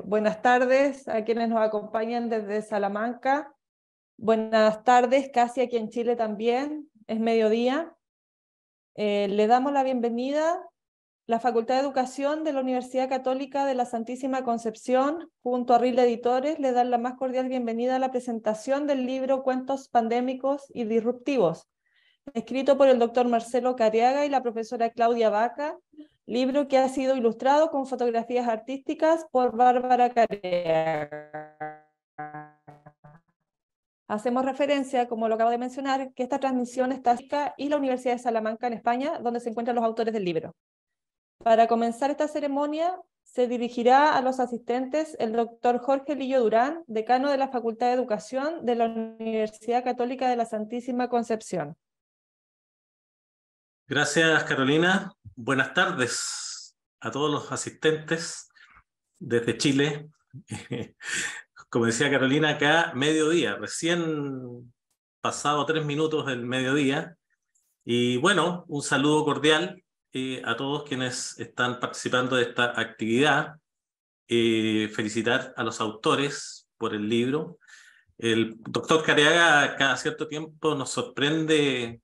Buenas tardes a quienes nos acompañan desde Salamanca. Buenas tardes, casi aquí en Chile también, es mediodía. Le damos la bienvenida. La Facultad de Educación de la Universidad Católica de la Santísima Concepción, junto a RIL Editores, le dan la más cordial bienvenida a la presentación del libro Cuentos Pandémicos y Disruptivos, escrito por el doctor Marcelo Careaga y la profesora Claudia Vaca, libro que ha sido ilustrado con fotografías artísticas por Bárbara Careaga. Hacemos referencia, como lo acabo de mencionar, que esta transmisión está y la Universidad de Salamanca en España, donde se encuentran los autores del libro. Para comenzar esta ceremonia, se dirigirá a los asistentes el doctor Jorge Lillo Durán, decano de la Facultad de Educación de la Universidad Católica de la Santísima Concepción. Gracias, Carolina. Buenas tardes a todos los asistentes desde Chile. Como decía Carolina, acá mediodía, recién pasado 3 minutos del mediodía. Y bueno, un saludo cordial a todos quienes están participando de esta actividad. Felicitar a los autores por el libro. El doctor Careaga cada cierto tiempo nos sorprende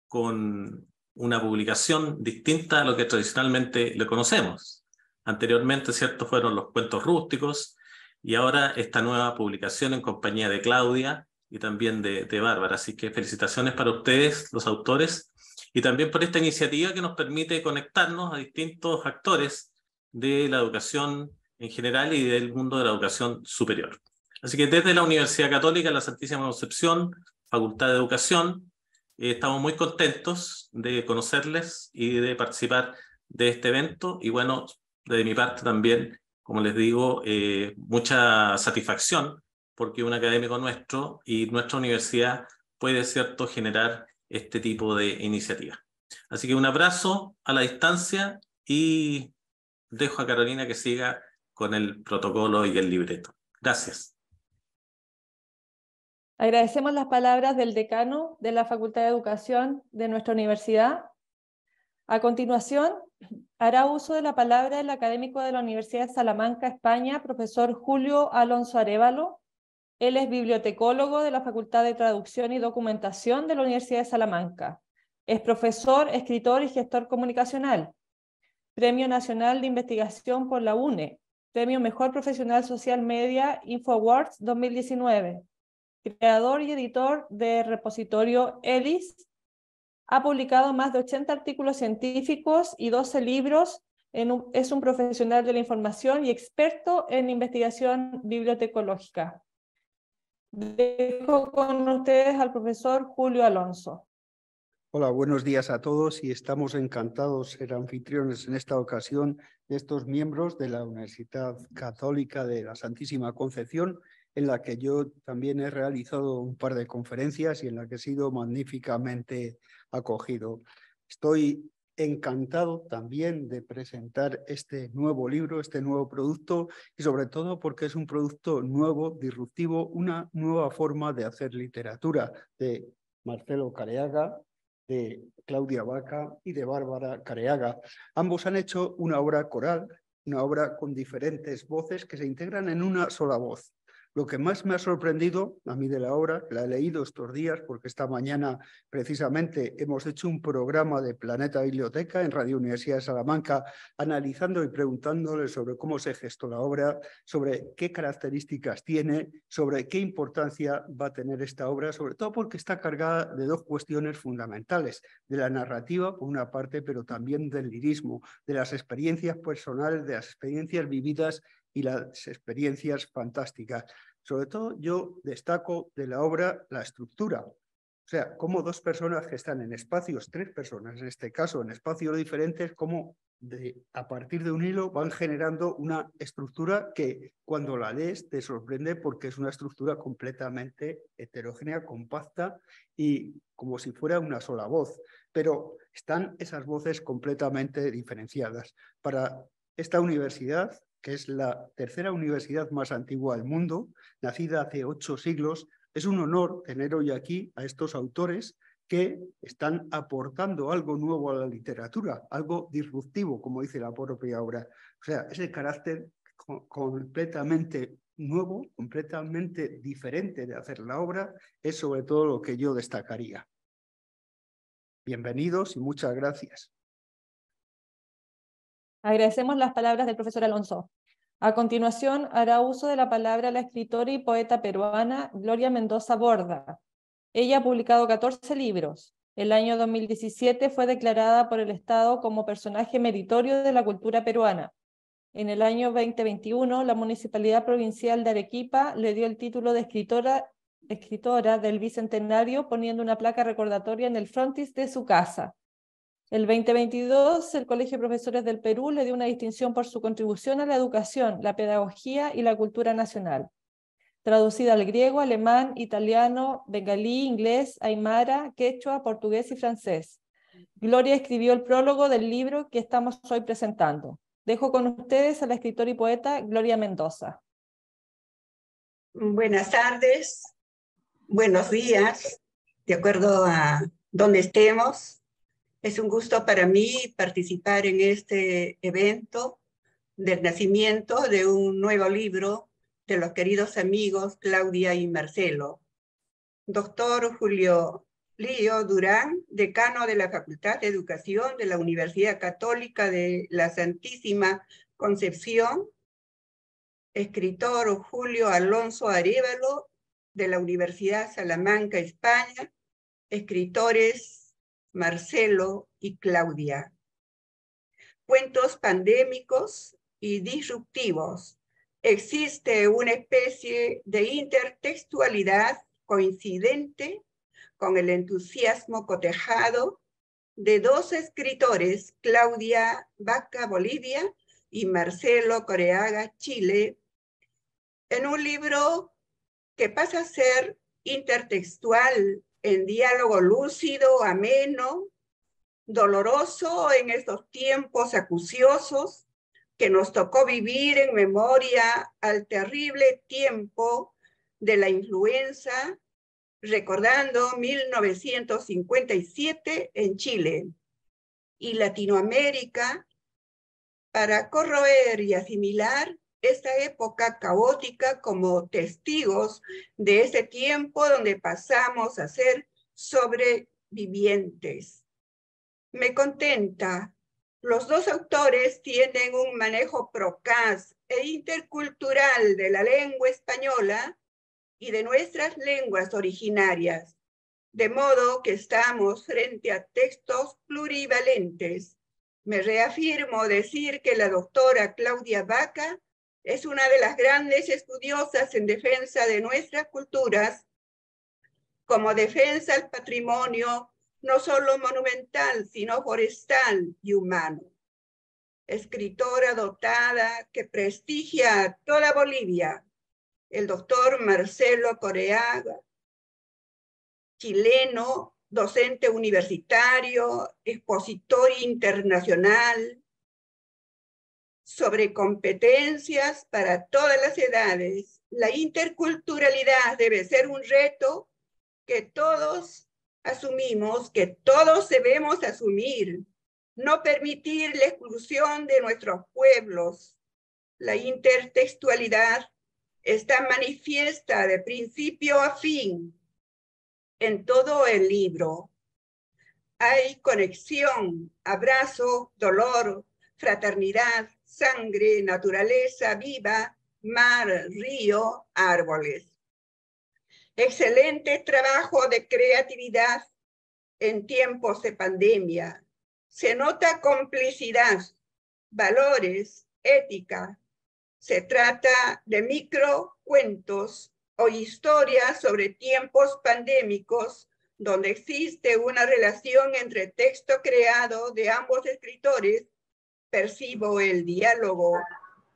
con una publicación distinta a lo que tradicionalmente le conocemos. Anteriormente, ¿cierto?, fueron los cuentos rústicos y ahora esta nueva publicación en compañía de Claudia y también de Bárbara. Así que felicitaciones para ustedes, los autores, y también por esta iniciativa que nos permite conectarnos a distintos actores de la educación en general y del mundo de la educación superior. Así que desde la Universidad Católica de la Santísima Concepción, Facultad de Educación, estamos muy contentos de conocerles y de participar de este evento. Y bueno, de mi parte también, como les digo, mucha satisfacción porque un académico nuestro y nuestra universidad puede, cierto, generar este tipo de iniciativas. Así que un abrazo a la distancia y dejo a Carolina que siga con el protocolo y el libreto. Gracias. Agradecemos las palabras del decano de la Facultad de Educación de nuestra universidad. A continuación, hará uso de la palabra el académico de la Universidad de Salamanca, España, profesor Julio Alonso Arévalo. Él es bibliotecólogo de la Facultad de Traducción y Documentación de la Universidad de Salamanca. Es profesor, escritor y gestor comunicacional. Premio Nacional de Investigación por la UNE. Premio Mejor Profesional Social Media InfoAwards 2019. Creador y editor de repositorio ELIS, ha publicado más de 80 artículos científicos y 12 libros, es un profesional de la información y experto en investigación bibliotecológica. Dejo con ustedes al profesor Julio Alonso. Hola, buenos días a todos y estamos encantados de ser anfitriones en esta ocasión de estos miembros de la Universidad Católica de la Santísima Concepción, en la que yo también he realizado un par de conferencias y en la que he sido magníficamente acogido. Estoy encantado también de presentar este nuevo libro, este nuevo producto, y sobre todo porque es un producto nuevo, disruptivo, una nueva forma de hacer literatura de Marcelo Careaga, de Claudia Vaca y de Bárbara Careaga. Ambos han hecho una obra coral, una obra con diferentes voces que se integran en una sola voz. Lo que más me ha sorprendido a mí de la obra, la he leído estos días porque esta mañana precisamente hemos hecho un programa de Planeta Biblioteca en Radio Universidad de Salamanca analizando y preguntándole sobre cómo se gestó la obra, sobre qué características tiene, sobre qué importancia va a tener esta obra, sobre todo porque está cargada de dos cuestiones fundamentales, de la narrativa por una parte, pero también del lirismo, de las experiencias personales, de las experiencias vividas y las experiencias fantásticas. Sobre todo yo destaco de la obra la estructura, o sea, cómo dos personas que están en espacios, 3 personas en este caso, en espacios diferentes, cómo a partir de un hilo van generando una estructura que cuando la lees te sorprende porque es una estructura completamente heterogénea, compacta y como si fuera una sola voz, pero están esas voces completamente diferenciadas. Para esta universidad, que es la tercera universidad más antigua del mundo, nacida hace 8 siglos, es un honor tener hoy aquí a estos autores que están aportando algo nuevo a la literatura, algo disruptivo, como dice la propia obra. O sea, ese carácter completamente nuevo, completamente diferente de hacer la obra, es sobre todo lo que yo destacaría. Bienvenidos y muchas gracias. Agradecemos las palabras del profesor Alonso. A continuación, hará uso de la palabra la escritora y poeta peruana Gloria Mendoza Borda. Ella ha publicado 14 libros. El año 2017 fue declarada por el Estado como personaje meritorio de la cultura peruana. En el año 2021, la Municipalidad Provincial de Arequipa le dio el título de escritora del Bicentenario, poniendo una placa recordatoria en el frontis de su casa. El 2022, el Colegio de Profesores del Perú le dio una distinción por su contribución a la educación, la pedagogía y la cultura nacional. Traducida al griego, alemán, italiano, bengalí, inglés, aymara, quechua, portugués y francés. Gloria escribió el prólogo del libro que estamos hoy presentando. Dejo con ustedes a la escritora y poeta Gloria Mendoza. Buenas tardes, buenos días, de acuerdo a donde estemos. Es un gusto para mí participar en este evento del nacimiento de un nuevo libro de los queridos amigos Claudia y Marcelo. Doctor Julio Lío Durán, decano de la Facultad de Educación de la Universidad Católica de la Santísima Concepción. Escritor Julio Alonso Arévalo, de la Universidad Salamanca, España. Escritores Marcelo y Claudia. Cuentos pandémicos y disruptivos. Existe una especie de intertextualidad coincidente con el entusiasmo cotejado de dos escritores, Claudia Vaca, Bolivia, y Marcelo Coreaga, Chile, en un libro que pasa a ser intertextual, en diálogo lúcido, ameno, doloroso en estos tiempos acuciosos que nos tocó vivir en memoria al terrible tiempo de la influenza, recordando 1957 en Chile y Latinoamérica, para corroer y asimilar esta época caótica como testigos de ese tiempo donde pasamos a ser sobrevivientes. Me contenta, los dos autores tienen un manejo procaz e intercultural de la lengua española y de nuestras lenguas originarias, de modo que estamos frente a textos plurivalentes. Me reafirmo decir que la doctora Claudia Vaca es una de las grandes estudiosas en defensa de nuestras culturas, como defensa al patrimonio no solo monumental, sino forestal y humano. Escritora dotada que prestigia a toda Bolivia. El doctor Marcelo Coreaga, chileno, docente universitario, expositor internacional, sobre competencias para todas las edades. La interculturalidad debe ser un reto que todos asumimos, que todos debemos asumir. No permitir la exclusión de nuestros pueblos. La intertextualidad está manifiesta de principio a fin en todo el libro. Hay conexión, abrazo, dolor, fraternidad, sangre, naturaleza viva, mar, río, árboles. Excelente trabajo de creatividad en tiempos de pandemia. Se nota complicidad, valores, ética. Se trata de microcuentos o historias sobre tiempos pandémicos donde existe una relación entre texto creado de ambos escritores. Percibo el diálogo.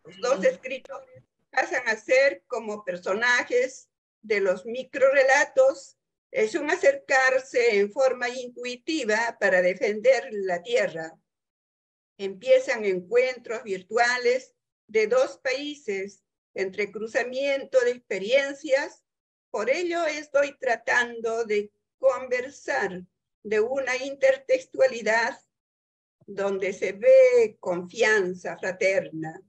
Los dos escritores pasan a ser como personajes de los microrelatos. Es un acercarse en forma intuitiva para defender la tierra. Empiezan encuentros virtuales de dos países, entre cruzamiento de experiencias. Por ello estoy tratando de conversar de una intertextualidad donde se ve confianza fraterna.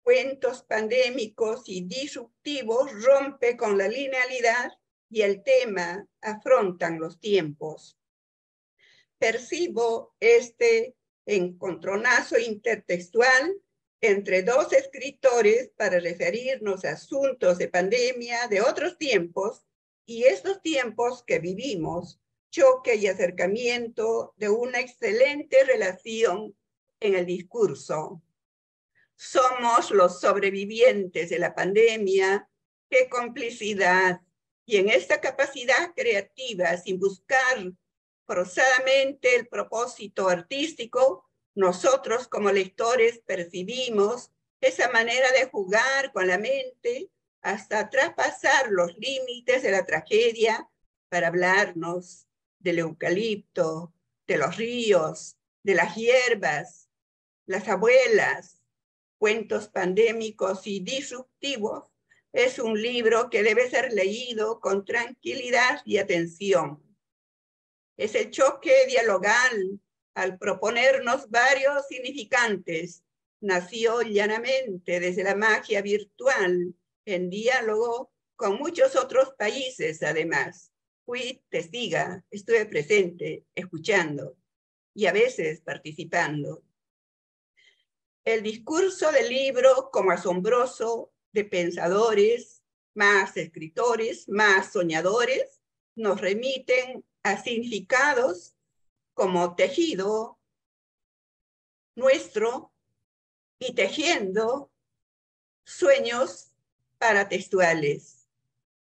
Cuentos pandémicos y disruptivos rompe con la linealidad y el tema afrontan los tiempos. Percibo este encontronazo intertextual entre dos escritores para referirnos a asuntos de pandemia de otros tiempos y estos tiempos que vivimos, choque y acercamiento de una excelente relación en el discurso. Somos los sobrevivientes de la pandemia. ¡Qué complicidad! Y en esta capacidad creativa, sin buscar forzadamente el propósito artístico, nosotros como lectores percibimos esa manera de jugar con la mente hasta traspasar los límites de la tragedia para hablarnos del eucalipto, de los ríos, de las hierbas, las abuelas. Cuentos pandémicos y disruptivos es un libro que debe ser leído con tranquilidad y atención. Es el choque dialogal al proponernos varios significantes. Nació llanamente desde la magia virtual en diálogo con muchos otros países además. Fui testiga, estuve presente, escuchando y a veces participando. El discurso del libro como asombroso de pensadores, más escritores, más soñadores, nos remiten a significados como tejido nuestro y tejiendo sueños paratextuales,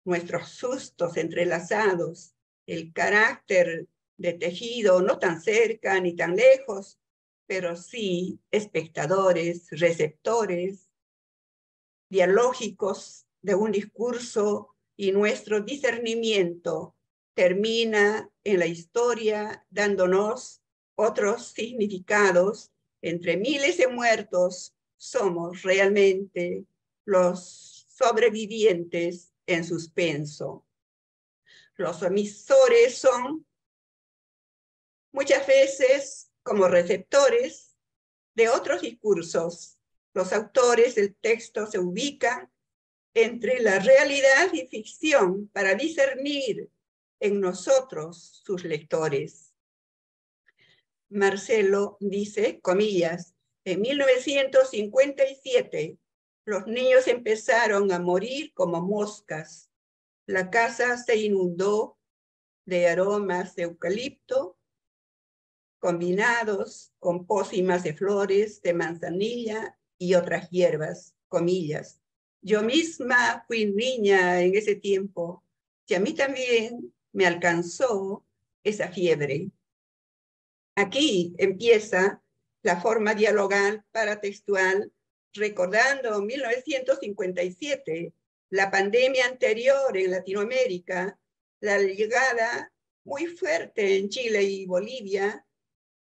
nuestros sustos entrelazados, el carácter de tejido no tan cerca ni tan lejos, pero sí espectadores, receptores, dialógicos de un discurso, y nuestro discernimiento termina en la historia dándonos otros significados. Entre miles de muertos somos realmente los sobrevivientes en suspenso. Los omisores son muchas veces como receptores de otros discursos. Los autores del texto se ubican entre la realidad y ficción para discernir en nosotros sus lectores. Marcelo dice, comillas, en 1957 los niños empezaron a morir como moscas. La casa se inundó de aromas de eucalipto, combinados con pócimas de flores, de manzanilla y otras hierbas, comillas. Yo misma fui niña en ese tiempo, y a mí también me alcanzó esa fiebre. Aquí empieza la forma dialogal paratextual, recordando 1957, la pandemia anterior en Latinoamérica, la llegada muy fuerte en Chile y Bolivia,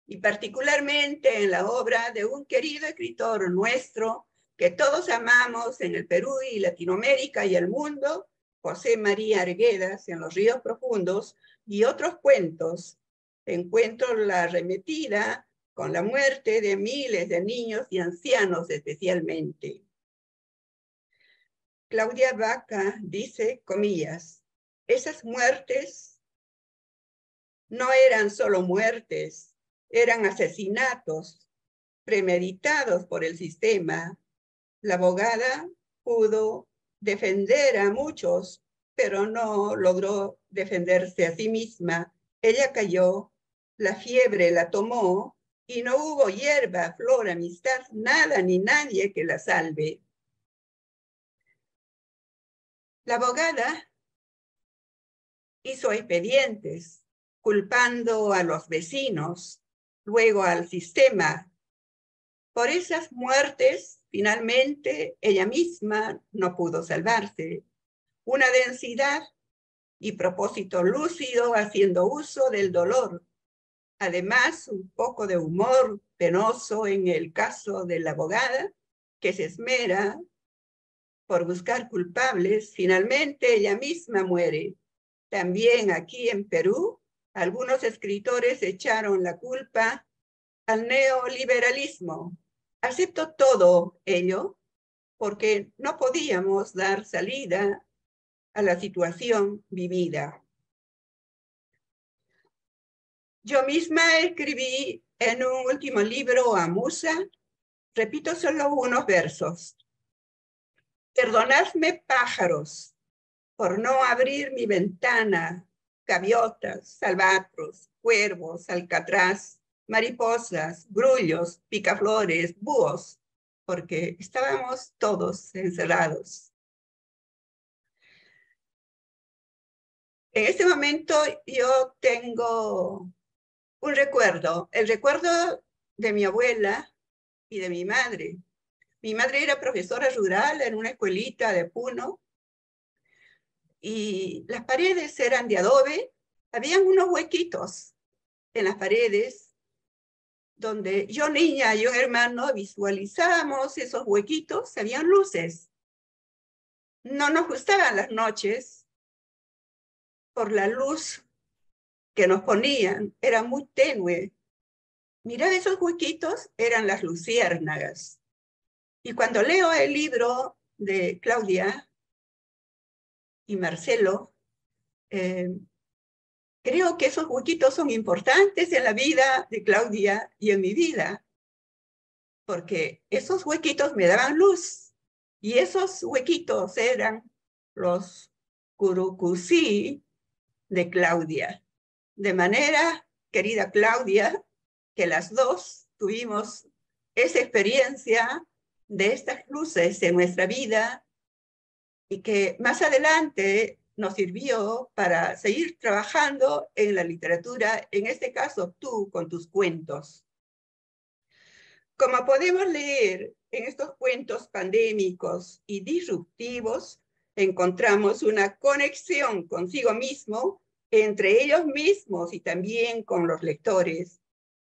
y particularmente en la obra de un querido escritor nuestro que todos amamos en el Perú y Latinoamérica y el mundo, José María Arguedas, En los ríos profundos, y otros cuentos. Encuentro la arremetida con la muerte de miles de niños y ancianos especialmente. Claudia Vaca dice, comillas, esas muertes no eran solo muertes, eran asesinatos premeditados por el sistema. La abogada pudo defender a muchos, pero no logró defenderse a sí misma. Ella cayó, la fiebre la tomó y no hubo hierba, flor, amistad, nada ni nadie que la salve. La abogada hizo expedientes culpando a los vecinos, luego al sistema. Por esas muertes, finalmente, ella misma no pudo salvarse. Una densidad y propósito lúcido haciendo uso del dolor. Además, un poco de humor penoso en el caso de la abogada, que se esmera por buscar culpables. Finalmente, ella misma muere. También aquí en Perú, algunos escritores echaron la culpa al neoliberalismo. Acepto todo ello, porque no podíamos dar salida a la situación vivida. Yo misma escribí en un último libro a Musa, repito solo unos versos. Perdonadme, pájaros, por no abrir mi ventana, gaviotas, salvatros, cuervos, alcatraz, mariposas, grullos, picaflores, búhos, porque estábamos todos encerrados. En este momento yo tengo un recuerdo, el recuerdo de mi abuela y de mi madre. Mi madre era profesora rural en una escuelita de Puno y las paredes eran de adobe. Habían unos huequitos en las paredes donde yo niña y un hermano visualizábamos esos huequitos, habían luces. No nos gustaban las noches por la luz que nos ponían, era muy tenue. Mirad, esos huequitos eran las luciérnagas. Y cuando leo el libro de Claudia y Marcelo, creo que esos huequitos son importantes en la vida de Claudia y en mi vida, porque esos huequitos me daban luz, y esos huequitos eran los curucusí de Claudia. De manera, querida Claudia, que las dos tuvimos esa experiencia de estas luces en nuestra vida y que más adelante nos sirvió para seguir trabajando en la literatura, en este caso tú con tus cuentos. Como podemos leer en estos cuentos pandémicos y disruptivos, encontramos una conexión consigo mismo, entre ellos mismos y también con los lectores.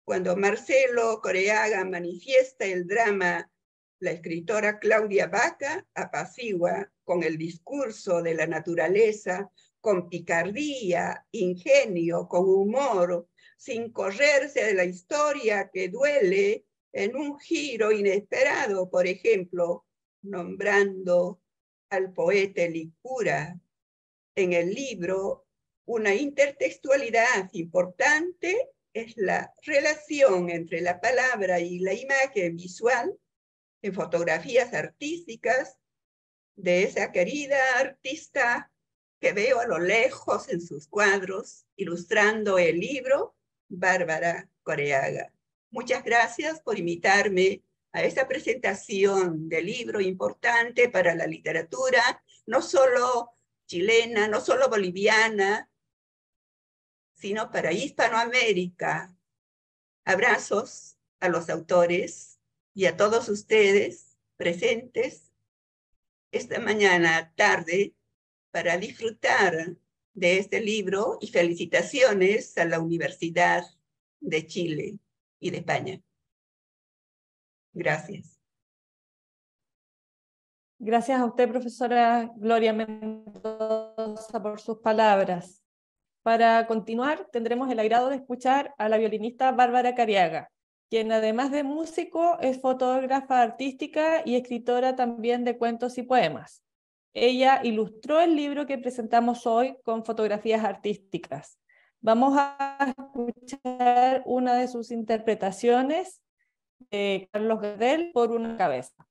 Cuando Marcelo Coreaga manifiesta el drama, la escritora Claudia Baca apacigua con el discurso de la naturaleza, con picardía, ingenio, con humor, sin correrse de la historia que duele, en un giro inesperado, por ejemplo, nombrando al poeta Licura en el libro. Una intertextualidad importante es la relación entre la palabra y la imagen visual en fotografías artísticas de esa querida artista que veo a lo lejos en sus cuadros, ilustrando el libro, Bárbara Coreaga. Muchas gracias por invitarme a esta presentación del libro importante para la literatura, no solo chilena, no solo boliviana, sino para Hispanoamérica. Abrazos a los autores y a todos ustedes presentes esta mañana, tarde, para disfrutar de este libro, y felicitaciones a la Universidad de Chile y de España. Gracias. Gracias a usted, profesora Gloria Mendoza, por sus palabras. Para continuar, tendremos el agrado de escuchar a la violinista Bárbara Coreaga, quien además de músico es fotógrafa artística y escritora también de cuentos y poemas. Ella ilustró el libro que presentamos hoy con fotografías artísticas. Vamos a escuchar una de sus interpretaciones de Carlos Gardel, Por una cabeza.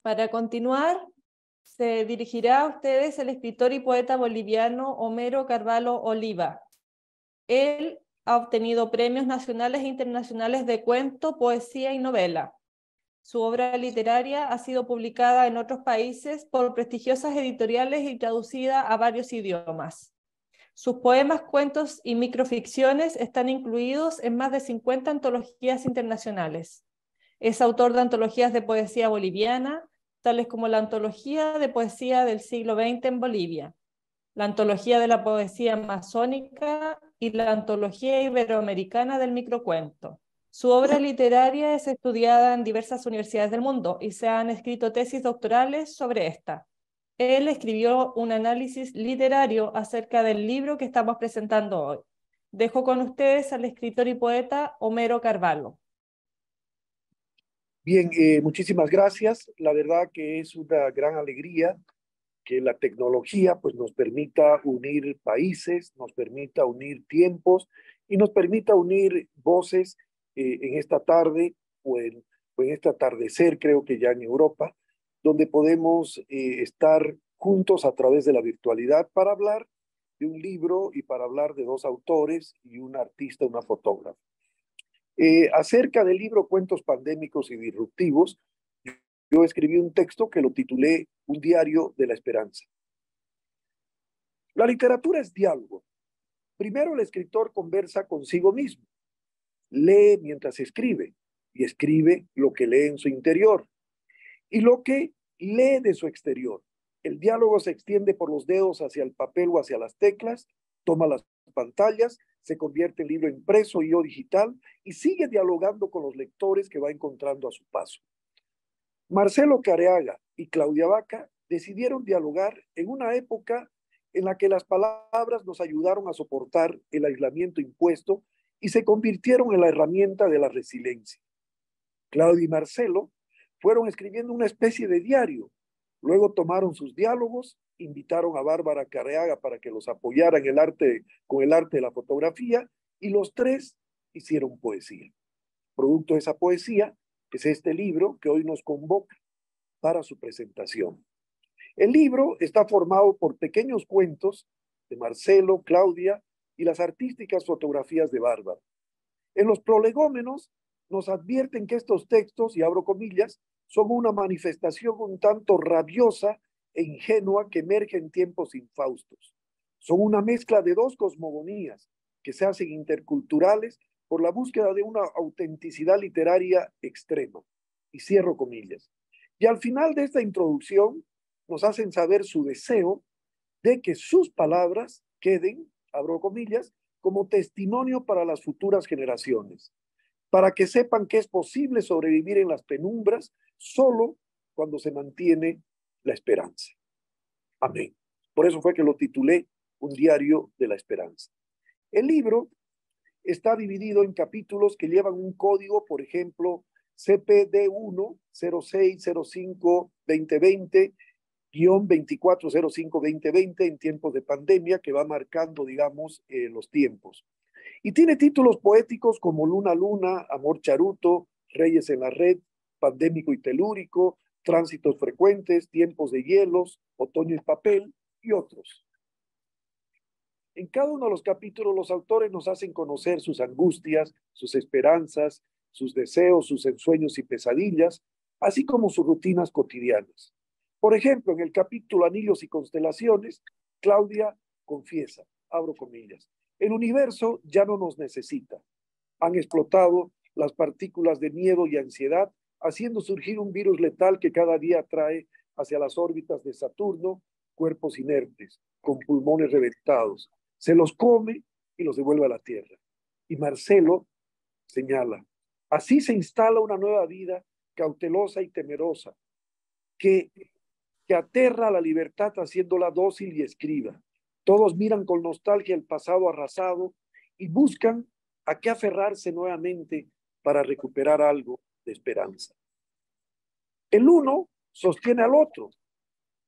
Para continuar, se dirigirá a ustedes el escritor y poeta boliviano Homero Carvalho Oliva. Él ha obtenido premios nacionales e internacionales de cuento, poesía y novela. Su obra literaria ha sido publicada en otros países por prestigiosas editoriales y traducida a varios idiomas. Sus poemas, cuentos y microficciones están incluidos en más de 50 antologías internacionales. Es autor de antologías de poesía boliviana, tales como la Antología de Poesía del siglo XX en Bolivia, la Antología de la Poesía Amazónica y la Antología Iberoamericana del Microcuento. Su obra literaria es estudiada en diversas universidades del mundo y se han escrito tesis doctorales sobre esta. Él escribió un análisis literario acerca del libro que estamos presentando hoy. Dejo con ustedes al escritor y poeta Homero Carvalho. Bien, muchísimas gracias. La verdad que es una gran alegría que la tecnología pues, nos permita unir países, nos permita unir tiempos y nos permita unir voces en esta tarde o en este atardecer, creo que ya en Europa, donde podemos estar juntos a través de la virtualidad para hablar de un libro y para hablar de dos autores y un artista, una fotógrafa. Acerca del libro Cuentos Pandémicos y Disruptivos, yo escribí un texto que lo titulé Un diario de la esperanza. La literatura es diálogo. Primero el escritor conversa consigo mismo, lee mientras escribe y escribe lo que lee en su interior y lo que lee de su exterior. El diálogo se extiende por los dedos hacia el papel o hacia las teclas, toma las pantallas, se convierte en libro impreso y o digital y sigue dialogando con los lectores que va encontrando a su paso. Marcelo Careaga y Claudia Vaca decidieron dialogar en una época en la que las palabras nos ayudaron a soportar el aislamiento impuesto y se convirtieron en la herramienta de la resiliencia. Claudia y Marcelo fueron escribiendo una especie de diario. Luego tomaron sus diálogos, invitaron a Bárbara Careaga para que los apoyara en el arte, con el arte de la fotografía, y los tres hicieron poesía. Producto de esa poesía es este libro que hoy nos convoca para su presentación. El libro está formado por pequeños cuentos de Marcelo, Claudia y las artísticas fotografías de Bárbara. En los prolegómenos nos advierten que estos textos, y abro comillas, son una manifestación un tanto rabiosa e ingenua que emerge en tiempos infaustos. Son una mezcla de dos cosmogonías que se hacen interculturales por la búsqueda de una autenticidad literaria extrema. Y cierro comillas. Y al final de esta introducción nos hacen saber su deseo de que sus palabras queden, abro comillas, como testimonio para las futuras generaciones, para que sepan que es posible sobrevivir en las penumbras solo cuando se mantiene la esperanza. Amén. Por eso fue que lo titulé Un diario de la esperanza. El libro está dividido en capítulos que llevan un código, por ejemplo, CPD1 0605-2020-2405-2020 en tiempos de pandemia, que va marcando, digamos, los tiempos. Y tiene títulos poéticos como Luna Luna, Amor Charuto, Reyes en la Red, Pandémico y Telúrico, Tránsitos Frecuentes, Tiempos de Hielos, Otoño y Papel y otros. En cada uno de los capítulos los autores nos hacen conocer sus angustias, sus esperanzas, sus deseos, sus ensueños y pesadillas, así como sus rutinas cotidianas. Por ejemplo, en el capítulo Anillos y Constelaciones, Claudia confiesa, abro comillas, el universo ya no nos necesita. Han explotado las partículas de miedo y ansiedad, haciendo surgir un virus letal que cada día trae hacia las órbitas de Saturno cuerpos inertes, con pulmones reventados. Se los come y los devuelve a la Tierra. Y Marcelo señala, así se instala una nueva vida cautelosa y temerosa, que aterra a la libertad haciéndola dócil y escriba. Todos miran con nostalgia el pasado arrasado y buscan a qué aferrarse nuevamente para recuperar algo de esperanza. El uno sostiene al otro.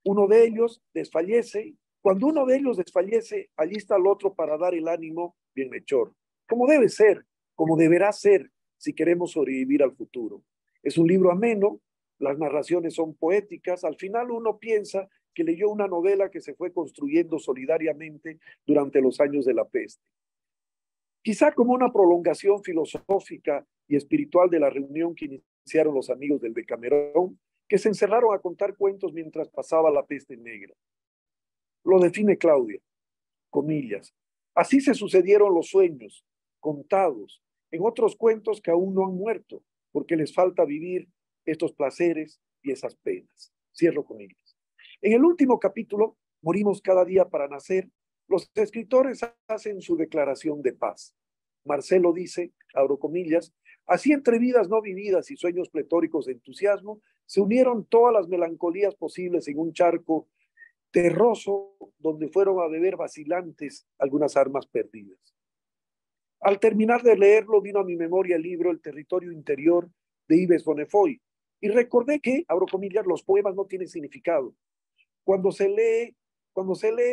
Uno de ellos desfallece. Cuando uno de ellos desfallece, allí está el otro para dar el ánimo bienhechor. Como debe ser, como deberá ser si queremos sobrevivir al futuro. Es un libro ameno, las narraciones son poéticas. Al final uno piensa que leyó una novela que se fue construyendo solidariamente durante los años de la peste. Quizá como una prolongación filosófica y espiritual de la reunión que iniciaron los amigos del Decamerón, que se encerraron a contar cuentos mientras pasaba la peste negra. Lo define Claudia, comillas. Así se sucedieron los sueños, contados, en otros cuentos que aún no han muerto, porque les falta vivir estos placeres y esas penas. Cierro comillas. En el último capítulo, Morimos cada día para nacer, los escritores hacen su declaración de paz. Marcelo dice, abro comillas, así entre vidas no vividas y sueños pletóricos de entusiasmo, se unieron todas las melancolías posibles en un charco terroso donde fueron a beber vacilantes algunas armas perdidas. Al terminar de leerlo, vino a mi memoria el libro El territorio interior de Yves Bonnefoy y recordé que, abro comillas, los poemas no tienen significado. Cuando se lee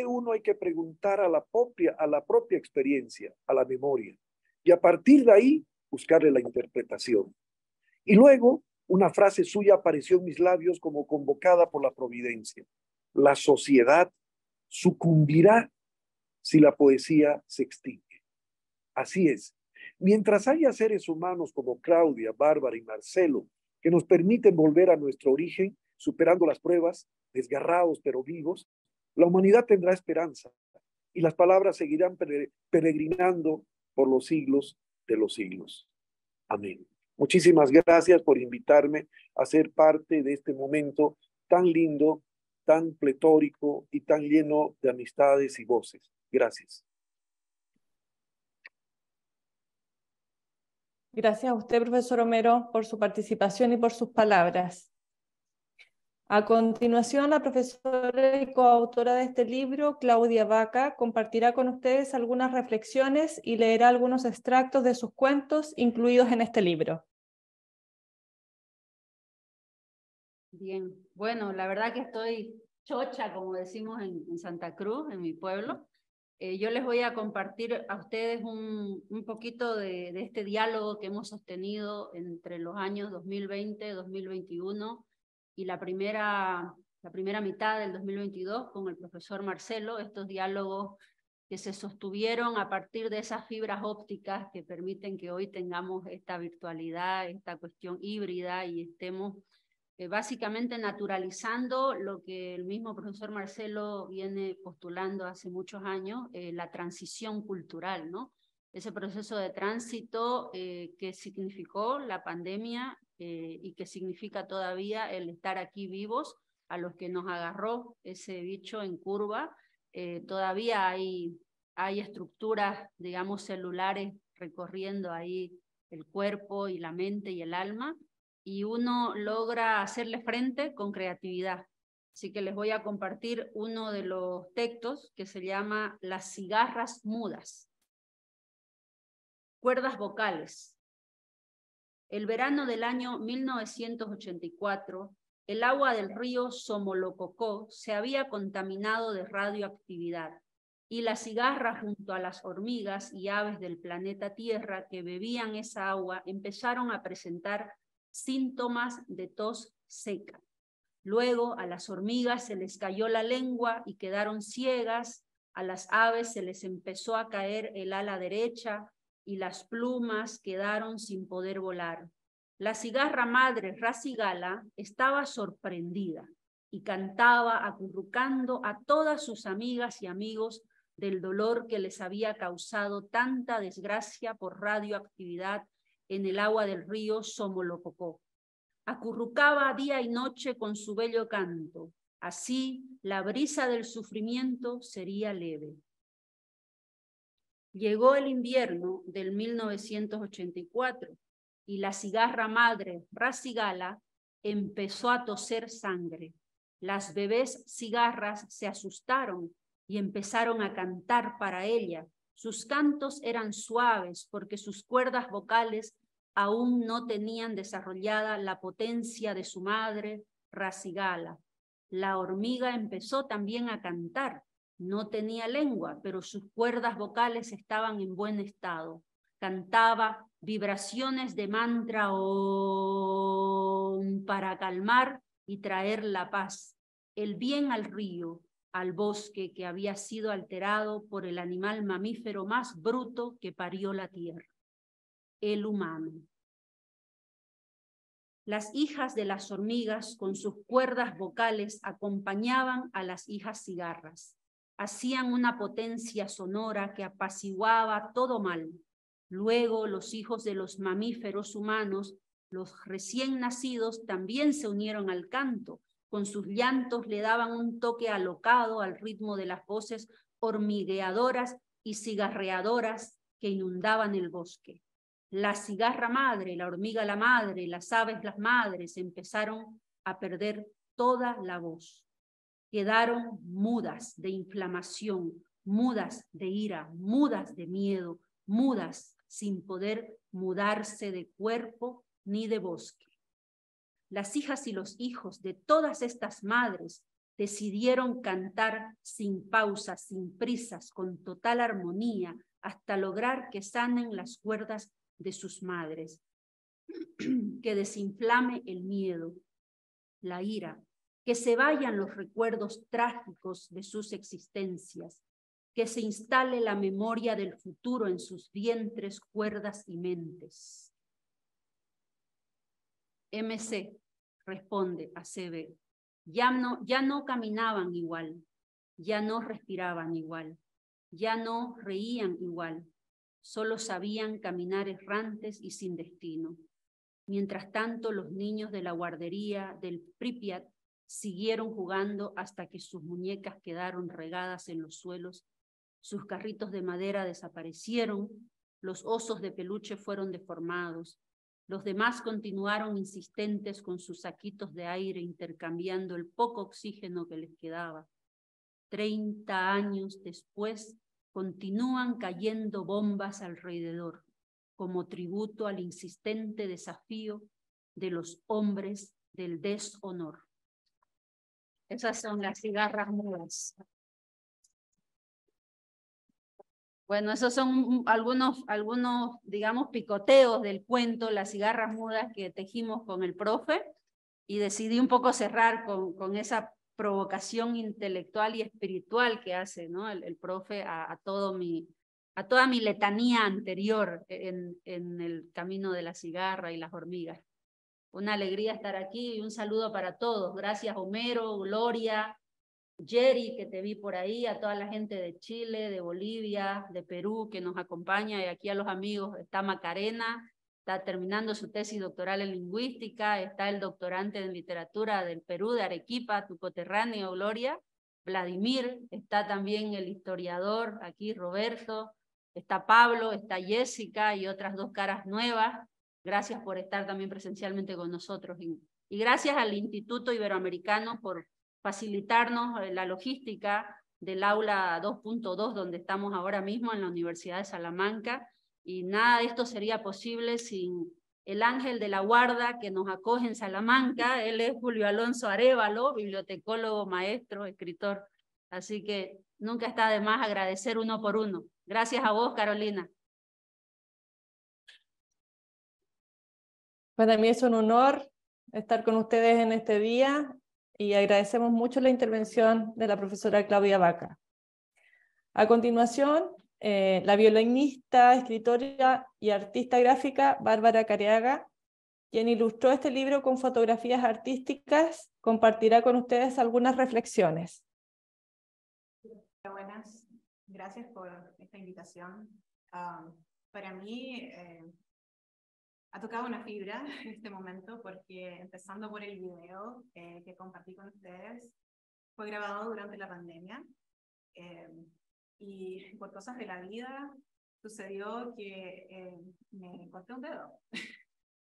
uno hay que preguntar a la propia experiencia, a la memoria, y a partir de ahí buscarle la interpretación. Y luego una frase suya apareció en mis labios como convocada por la providencia. La sociedad sucumbirá si la poesía se extingue. Así es. Mientras haya seres humanos como Claudia, Bárbara y Marcelo que nos permiten volver a nuestro origen, superando las pruebas, desgarrados pero vivos, la humanidad tendrá esperanza y las palabras seguirán peregrinando por los siglos de los siglos. Amén. Muchísimas gracias por invitarme a ser parte de este momento tan lindo, tan pletórico y tan lleno de amistades y voces. Gracias. Gracias a usted, profesor Homero, por su participación y por sus palabras. A continuación, la profesora y coautora de este libro, Claudia Vaca, compartirá con ustedes algunas reflexiones y leerá algunos extractos de sus cuentos incluidos en este libro. Bien, bueno, la verdad que estoy chocha, como decimos en Santa Cruz, en mi pueblo. Yo les voy a compartir a ustedes un poquito de este diálogo que hemos sostenido entre los años 2020, 2021 y la primera mitad del 2022 con el profesor Marcelo, estos diálogos que se sostuvieron a partir de esas fibras ópticas que permiten que hoy tengamos esta virtualidad, esta cuestión híbrida y estemos básicamente naturalizando lo que el mismo profesor Marcelo viene postulando hace muchos años, la transición cultural, ¿no? Ese proceso de tránsito que significó la pandemia y que significa todavía el estar aquí vivos, a los que nos agarró ese bicho en curva. Todavía hay estructuras, digamos, celulares recorriendo ahí el cuerpo y la mente y el alma, y uno logra hacerle frente con creatividad. Así que les voy a compartir uno de los textos que se llama Las cigarras mudas. Cuerdas vocales. El verano del año 1984, el agua del río Somolococó se había contaminado de radioactividad y las cigarras junto a las hormigas y aves del planeta Tierra que bebían esa agua empezaron a presentar síntomas de tos seca. Luego a las hormigas se les cayó la lengua y quedaron ciegas, a las aves se les empezó a caer el ala derecha y las plumas quedaron sin poder volar. La cigarra madre Rasigala estaba sorprendida y cantaba acurrucando a todas sus amigas y amigos del dolor que les había causado tanta desgracia por radioactividad en el agua del río Somolococó. Acurrucaba día y noche con su bello canto. Así la brisa del sufrimiento sería leve. Llegó el invierno del 1984 y la cigarra madre Rasigala empezó a toser sangre. Las bebés cigarras se asustaron y empezaron a cantar para ella. Sus cantos eran suaves porque sus cuerdas vocales aún no tenían desarrollada la potencia de su madre, Rasigala. La hormiga empezó también a cantar. No tenía lengua, pero sus cuerdas vocales estaban en buen estado. Cantaba vibraciones de mantra Om para calmar y traer la paz, el bien al río, al bosque que había sido alterado por el animal mamífero más bruto que parió la tierra, el humano. Las hijas de las hormigas con sus cuerdas vocales acompañaban a las hijas cigarras. Hacían una potencia sonora que apaciguaba todo mal. Luego los hijos de los mamíferos humanos, los recién nacidos, también se unieron al canto. Con sus llantos le daban un toque alocado al ritmo de las voces hormigueadoras y cigarreadoras que inundaban el bosque. La cigarra madre, la hormiga la madre, las aves las madres empezaron a perder toda la voz. Quedaron mudas de inflamación, mudas de ira, mudas de miedo, mudas sin poder mudarse de cuerpo ni de bosque. Las hijas y los hijos de todas estas madres decidieron cantar sin pausas, sin prisas, con total armonía, hasta lograr que sanen las cuerdas de sus madres, que desinflame el miedo, la ira, que se vayan los recuerdos trágicos de sus existencias, que se instale la memoria del futuro en sus vientres, cuerdas y mentes. MC responde a CB, ya no caminaban igual, ya no respiraban igual, ya no reían igual, solo sabían caminar errantes y sin destino. Mientras tanto, los niños de la guardería del Pripyat siguieron jugando hasta que sus muñecas quedaron regadas en los suelos, sus carritos de madera desaparecieron, los osos de peluche fueron deformados. Los demás continuaron insistentes con sus saquitos de aire intercambiando el poco oxígeno que les quedaba. 30 años después, continúan cayendo bombas alrededor, como tributo al insistente desafío de los hombres del deshonor. Esas son las cigarras mudas. Bueno, esos son algunos, digamos, picoteos del cuento, las cigarras mudas que tejimos con el profe, y decidí un poco cerrar con esa provocación intelectual y espiritual que hace, ¿no? el profe a toda mi letanía anterior en el camino de la cigarra y las hormigas. Una alegría estar aquí y un saludo para todos. Gracias Homero, Gloria, Jerry, que te vi por ahí, a toda la gente de Chile, de Bolivia, de Perú que nos acompaña, y aquí a los amigos. Está Macarena, está terminando su tesis doctoral en lingüística, está el doctorante en literatura del Perú, de Arequipa, tu coterráneo, Gloria, Vladimir, está también el historiador, aquí Roberto, está Pablo, está Jessica y otras 2 caras nuevas. Gracias por estar también presencialmente con nosotros. Y gracias al Instituto Iberoamericano por facilitarnos la logística del aula 2.2 donde estamos ahora mismo en la Universidad de Salamanca, y nada de esto sería posible sin el ángel de la guarda que nos acoge en Salamanca. Él es Julio Alonso Arévalo, bibliotecólogo, maestro, escritor, así que nunca está de más agradecer uno por uno. Gracias a vos, Carolina. Para mí es un honor estar con ustedes en este día y agradecemos mucho la intervención de la profesora Claudia Vaca. A continuación, la violinista, escritora y artista gráfica Bárbara Careaga, quien ilustró este libro con fotografías artísticas, compartirá con ustedes algunas reflexiones. Buenas, gracias por esta invitación. Para mí ha tocado una fibra en este momento, porque empezando por el video que compartí con ustedes, fue grabado durante la pandemia, y por cosas de la vida sucedió que me corté un dedo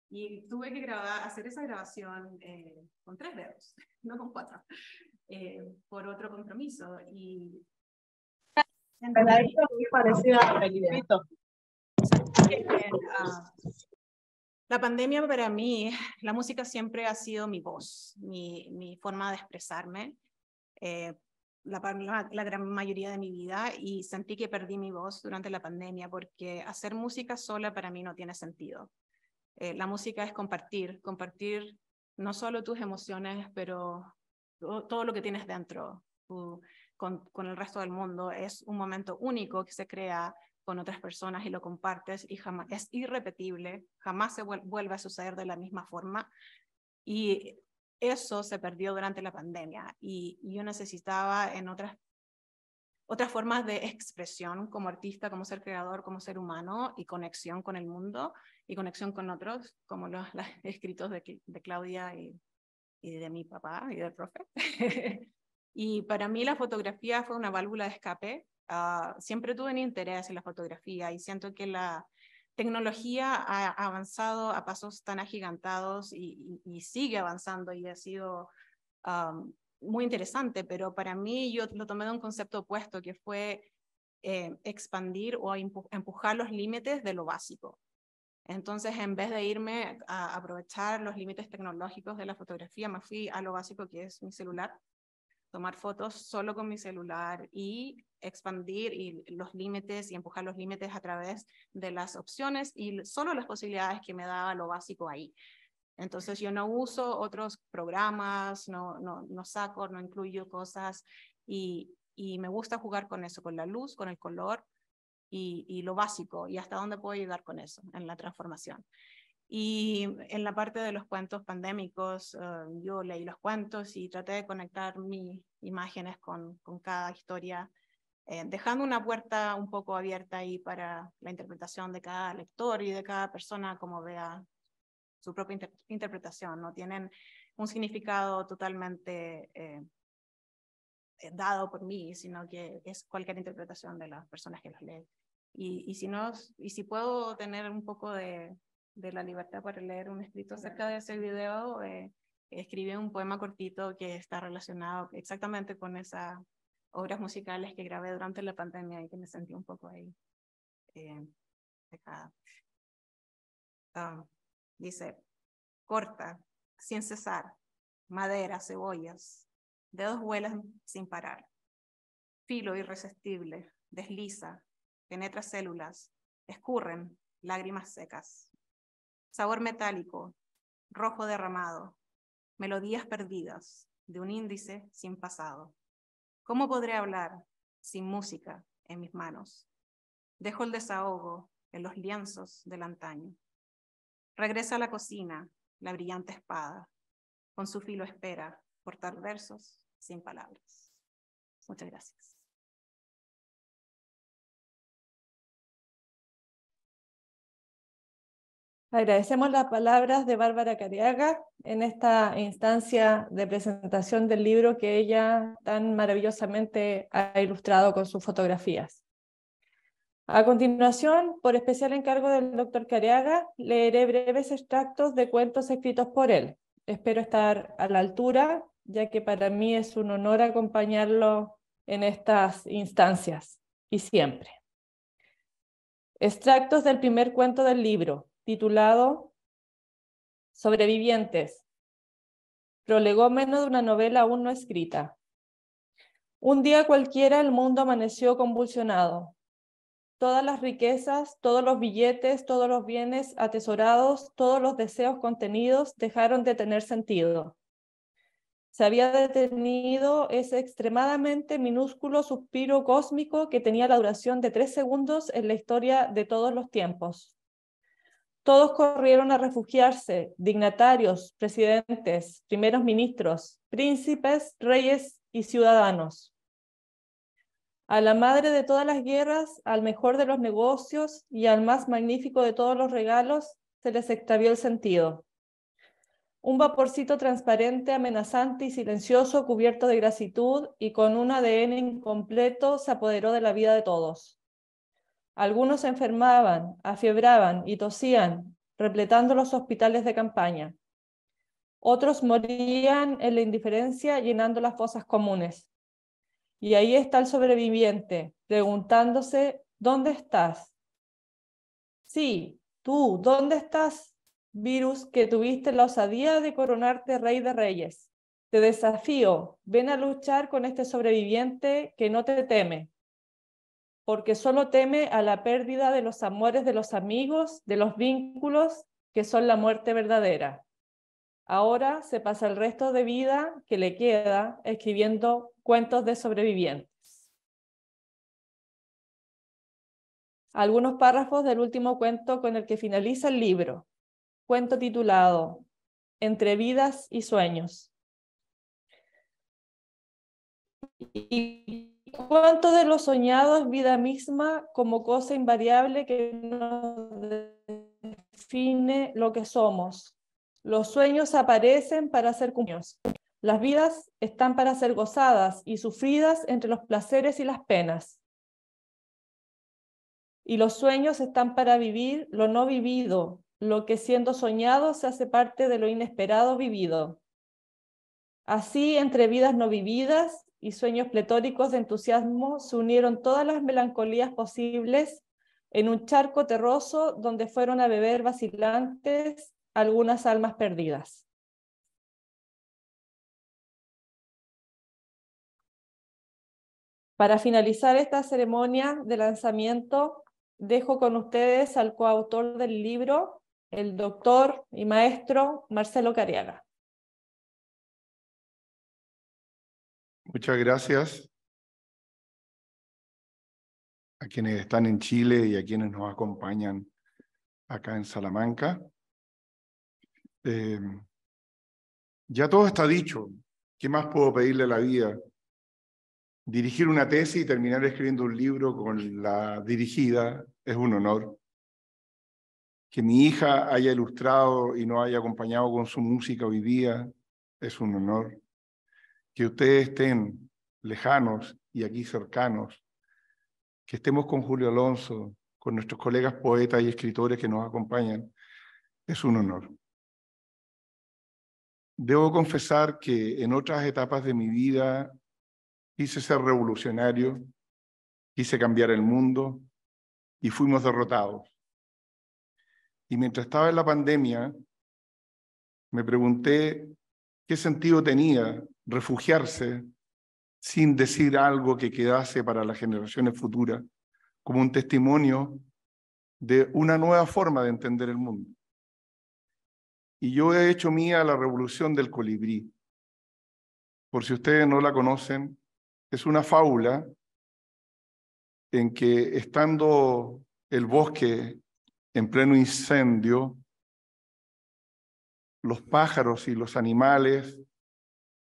y tuve que hacer esa grabación con 3 dedos, no con 4, por otro compromiso. Y en realidad es muy parecido a el video. La pandemia para mí, la música siempre ha sido mi voz, mi forma de expresarme, la gran mayoría de mi vida, y sentí que perdí mi voz durante la pandemia porque hacer música sola para mí no tiene sentido. La música es compartir no solo tus emociones, pero todo lo que tienes dentro, con el resto del mundo. Es un momento único que se crea con otras personas y lo compartes y jamás, es irrepetible, jamás se vuelve a suceder de la misma forma. Y eso se perdió durante la pandemia y yo necesitaba en otras formas de expresión como artista, como ser creador, como ser humano y conexión con el mundo y conexión con otros, como los escritos de Claudia y de mi papá y del profe. Y para mí la fotografía fue una válvula de escape. Siempre tuve un interés en la fotografía y siento que la tecnología ha avanzado a pasos tan agigantados y sigue avanzando y ha sido muy interesante, pero para mí yo lo tomé de un concepto opuesto que fue expandir o empujar los límites de lo básico. Entonces, en vez de irme a aprovechar los límites tecnológicos de la fotografía, me fui a lo básico que es mi celular, tomar fotos solo con mi celular y expandir los límites y empujar los límites a través de las opciones y solo las posibilidades que me daba lo básico ahí. Entonces yo no uso otros programas, no saco, no incluyo cosas y me gusta jugar con eso, con la luz, con el color y lo básico y hasta dónde puedo llegar con eso en la transformación. Y en la parte de los cuentos pandémicos, yo leí los cuentos y traté de conectar mis imágenes con cada historia, dejando una puerta un poco abierta ahí para la interpretación de cada lector y de cada persona como vea su propia interpretación. No tienen un significado totalmente dado por mí, sino que es cualquier interpretación de las personas que los leen. Y si puedo tener un poco de la libertad para leer un escrito acerca de ese video, escribí un poema cortito que está relacionado exactamente con esas obras musicales que grabé durante la pandemia y que me sentí un poco ahí dejada. Dice: corta, sin cesar, madera, cebollas, dedos vuelan sin parar. Filo irresistible, desliza, penetra células, escurren lágrimas secas. Sabor metálico, rojo derramado, melodías perdidas de un índice sin pasado. ¿Cómo podré hablar sin música en mis manos? Dejo el desahogo en los lienzos del antaño. Regresa a la cocina, la brillante espada, con su filo espera cortar versos sin palabras. Muchas gracias. Agradecemos las palabras de Bárbara Careaga en esta instancia de presentación del libro que ella tan maravillosamente ha ilustrado con sus fotografías. A continuación, por especial encargo del doctor Careaga, leeré breves extractos de cuentos escritos por él. Espero estar a la altura, ya que para mí es un honor acompañarlo en estas instancias, y siempre. Extractos del primer cuento del libro, titulado Sobrevivientes, prolegómeno de una novela aún no escrita. Un día cualquiera el mundo amaneció convulsionado. Todas las riquezas, todos los billetes, todos los bienes atesorados, todos los deseos contenidos dejaron de tener sentido. Se había detenido ese extremadamente minúsculo suspiro cósmico que tenía la duración de 3 segundos en la historia de todos los tiempos. Todos corrieron a refugiarse, dignatarios, presidentes, primeros ministros, príncipes, reyes y ciudadanos. A la madre de todas las guerras, al mejor de los negocios y al más magnífico de todos los regalos, se les extravió el sentido. Un vaporcito transparente, amenazante y silencioso, cubierto de grasitud y con un ADN incompleto, se apoderó de la vida de todos. Algunos se enfermaban, afiebraban y tosían, repletando los hospitales de campaña. Otros morían en la indiferencia, llenando las fosas comunes. Y ahí está el sobreviviente, preguntándose, ¿dónde estás? Sí, tú, ¿dónde estás, virus que tuviste la osadía de coronarte rey de reyes? Te desafío, ven a luchar con este sobreviviente que no te teme, porque solo teme a la pérdida de los amores de los amigos, de los vínculos, que son la muerte verdadera. Ahora se pasa el resto de vida que le queda escribiendo cuentos de sobrevivientes. Algunos párrafos del último cuento con el que finaliza el libro. Cuento titulado Entre vidas y sueños. ¿Y cuánto de lo soñado es vida misma como cosa invariable que nos define lo que somos? Los sueños aparecen para ser cumplidos. Las vidas están para ser gozadas y sufridas entre los placeres y las penas. Y los sueños están para vivir lo no vivido, lo que siendo soñado se hace parte de lo inesperado vivido. Así, entre vidas no vividas y sueños pletóricos de entusiasmo, se unieron todas las melancolías posibles en un charco terroso donde fueron a beber vacilantes algunas almas perdidas. Para finalizar esta ceremonia de lanzamiento, dejo con ustedes al coautor del libro, el doctor y maestro Marcelo Cariaga. Muchas gracias a quienes están en Chile y a quienes nos acompañan acá en Salamanca. Ya todo está dicho. ¿Qué más puedo pedirle a la vida? Dirigir una tesis y terminar escribiendo un libro con la dirigida es un honor. Que mi hija haya ilustrado y nos haya acompañado con su música hoy día es un honor. Que ustedes estén lejanos y aquí cercanos, que estemos con Julio Alonso, con nuestros colegas poetas y escritores que nos acompañan, es un honor. Debo confesar que en otras etapas de mi vida quise ser revolucionario, quise cambiar el mundo y fuimos derrotados. Y mientras estaba en la pandemia, me pregunté qué sentido tenía refugiarse sin decir algo que quedase para las generaciones futuras, como un testimonio de una nueva forma de entender el mundo. Y yo he hecho mía la revolución del colibrí. Por si ustedes no la conocen, es una fábula en que estando el bosque en pleno incendio, los pájaros y los animales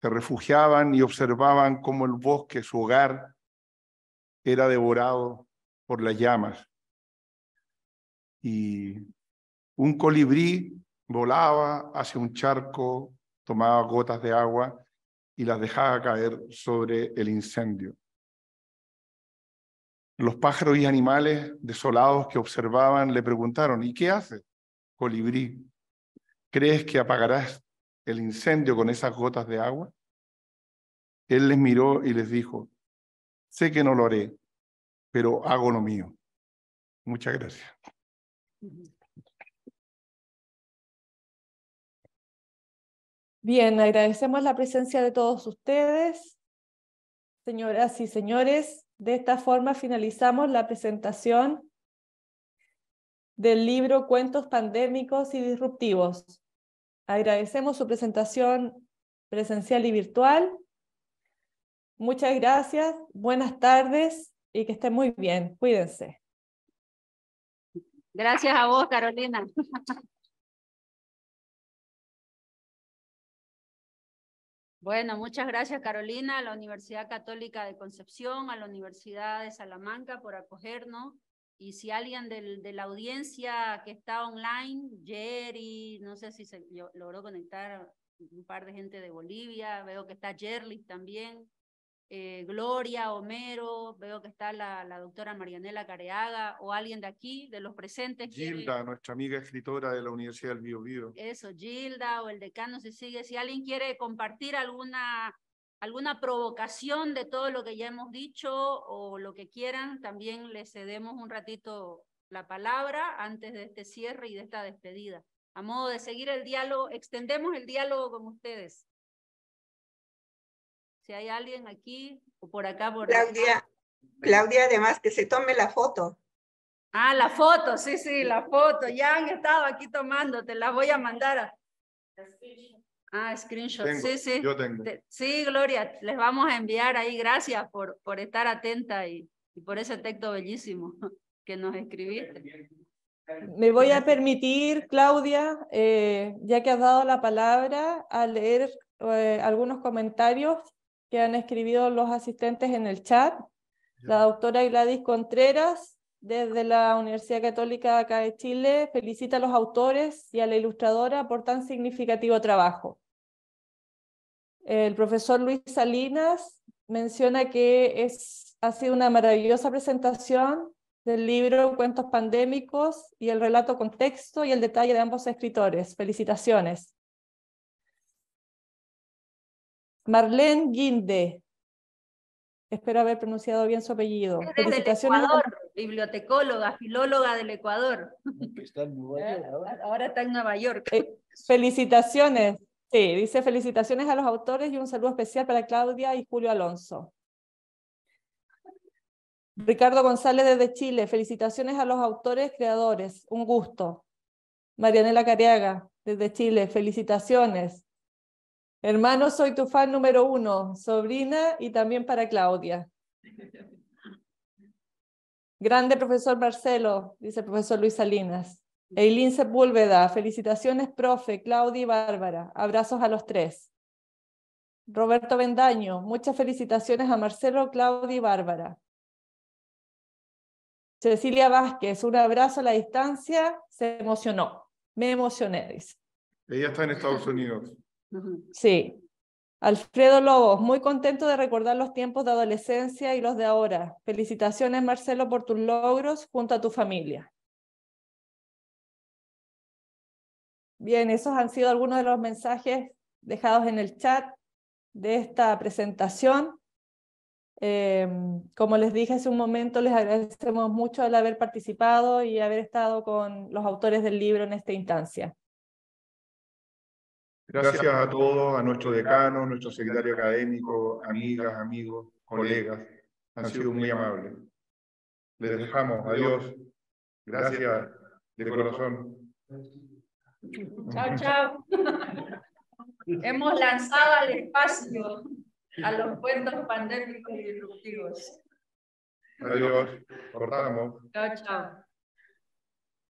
se refugiaban y observaban cómo el bosque, su hogar, era devorado por las llamas. Y un colibrí volaba hacia un charco, tomaba gotas de agua y las dejaba caer sobre el incendio. Los pájaros y animales desolados que observaban le preguntaron: ¿y qué haces, colibrí? ¿Crees que apagarás el incendio con esas gotas de agua? Él les miró y les dijo: sé que no lo haré, pero hago lo mío. Muchas gracias. Bien, agradecemos la presencia de todos ustedes. Señoras y señores, de esta forma finalizamos la presentación del libro Cuentos Pandémicos y Disruptivos. Agradecemos su presentación presencial y virtual. Muchas gracias, buenas tardes y que estén muy bien. Cuídense. Gracias a vos, Carolina. Bueno, muchas gracias, Carolina, a la Universidad Católica de Concepción, a la Universidad de Salamanca por acogernos. Y si alguien de la audiencia que está online, Jerry, no sé si se logró conectar un par de gente de Bolivia, veo que está Jerly también, Gloria, Homero, veo que está la doctora Marianela Careaga, o alguien de aquí, de los presentes. Gilda, nuestra amiga escritora de la Universidad del Biobío. Eso, Gilda, o el decano si sigue. Si alguien quiere compartir alguna provocación de todo lo que ya hemos dicho, o lo que quieran, también les cedemos un ratito la palabra antes de este cierre y de esta despedida. A modo de seguir el diálogo, extendemos el diálogo con ustedes. Si hay alguien aquí o por acá. Claudia, además que se tome la foto. Ah, la foto, sí, la foto. Ya han estado aquí tomando, te la voy a mandar. Ah, screenshot. Tengo, Sí, sí. yo tengo. Sí, Gloria, les vamos a enviar ahí. Gracias por estar atenta y por ese texto bellísimo que nos escribiste. Me voy a permitir, Claudia, ya que has dado la palabra, a leer algunos comentarios que han escrito los asistentes en el chat. La doctora Gladys Contreras, desde la Universidad Católica acá de Chile, felicita a los autores y a la ilustradora por tan significativo trabajo. El profesor Luis Salinas menciona que ha sido una maravillosa presentación del libro Cuentos Pandémicos y el relato con texto y el detalle de ambos escritores. Felicitaciones. Marlene Guinde, espero haber pronunciado bien su apellido. Es Felicitaciones. desde el Ecuador, bibliotecóloga, filóloga del Ecuador. Ahora está en Nueva York. Felicitaciones. Sí, dice felicitaciones a los autores y un saludo especial para Claudia y Julio Alonso. Ricardo González desde Chile, felicitaciones a los autores creadores, un gusto. Marianela Cariaga desde Chile, felicitaciones. Hermano, soy tu fan número 1, sobrina y también para Claudia. Grande profesor Marcelo, dice el profesor Luis Salinas. Eileen Sepúlveda, felicitaciones profe, Claudia y Bárbara, abrazos a los 3. Roberto Bendaño, muchas felicitaciones a Marcelo, Claudia y Bárbara. Cecilia Vázquez, un abrazo a la distancia, se emocionó. Me emocioné, dice. Ella está en Estados Unidos. Sí. Alfredo Lobos, muy contento de recordar los tiempos de adolescencia y los de ahora. Felicitaciones, Marcelo, por tus logros junto a tu familia. Bien, esos han sido algunos de los mensajes dejados en el chat de esta presentación. Como les dije hace un momento, les agradecemos mucho el haber participado y haber estado con los autores del libro en esta instancia. Gracias a todos, a nuestro decano, nuestro secretario académico, amigas, amigos, colegas. Han sido muy amables. Les dejamos. Adiós. Gracias de corazón. Chao, chao. Hemos lanzado al espacio a los cuentos pandémicos y disruptivos. Adiós. Cortamos. Chao, chao.